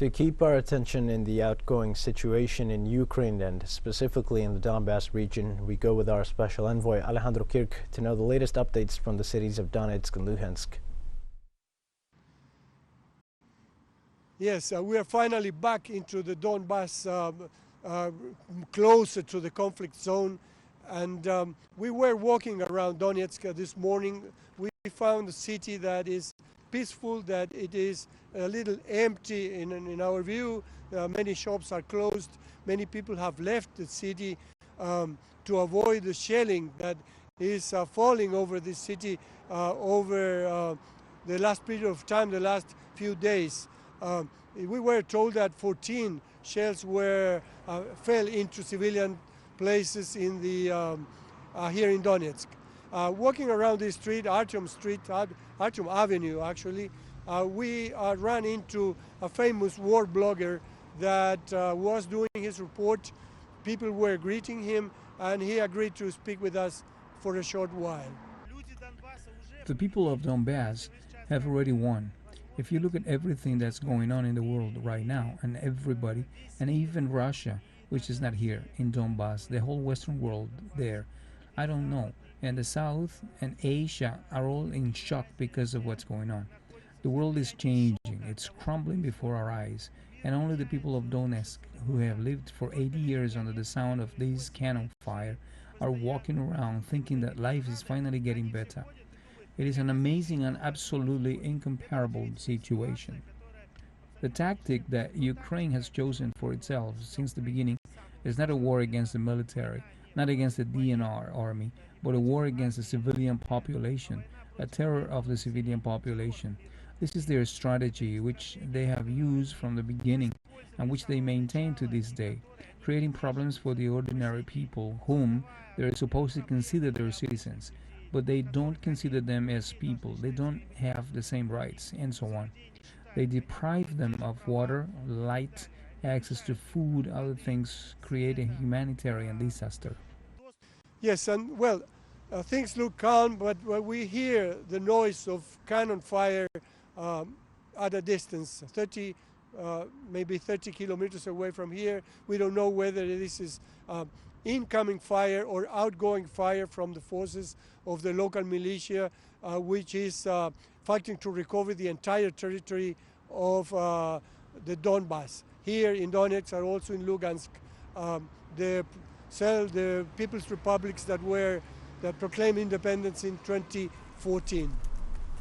To keep our attention in the outgoing situation in Ukraine and specifically in the Donbass region, we go with our special envoy Alejandro Kirk to know the latest updates from the cities of Donetsk and Luhansk. Yes, we are finally back into the Donbass, closer to the conflict zone. And we were walking around Donetsk this morning. We found a city that is peaceful, that it is a little empty in our view. Many shops are closed. Many people have left the city to avoid the shelling that is falling over this city over the last period of time, the last few days. We were told that 14 shells fell into civilian places in the here in Donetsk. Walking around this street, Artyom Avenue actually, we ran into a famous war blogger that was doing his report. People were greeting him and he agreed to speak with us for a short while. The people of Donbass have already won. If you look at everything that's going on in the world right now, and everybody, and even Russia, which is not here in Donbass, the whole Western world there, I don't know. And the South and Asia are all in shock because of what's going on. The world is changing, it's crumbling before our eyes, and only the people of Donetsk, who have lived for 80 years under the sound of this cannon fire, are walking around thinking that life is finally getting better. It is an amazing and absolutely incomparable situation. The tactic that Ukraine has chosen for itself since the beginning is not a war against the military, not against the DNR army, but a war against the civilian population, a terror of the civilian population. This is their strategy, which they have used from the beginning and which they maintain to this day, creating problems for the ordinary people whom they are supposed to consider their citizens, but they don't consider them as people. They don't have the same rights, and so on. They deprive them of water, light, access to food, other things, create a humanitarian disaster. Yes, and well, things look calm, but we hear the noise of cannon fire at a distance, maybe 30 kilometers away from here. We don't know whether this is incoming fire or outgoing fire from the forces of the local militia, which is fighting to recover the entire territory of the Donbass. Here in Donetsk and also in Luhansk, the People's Republics that proclaimed independence in 2014.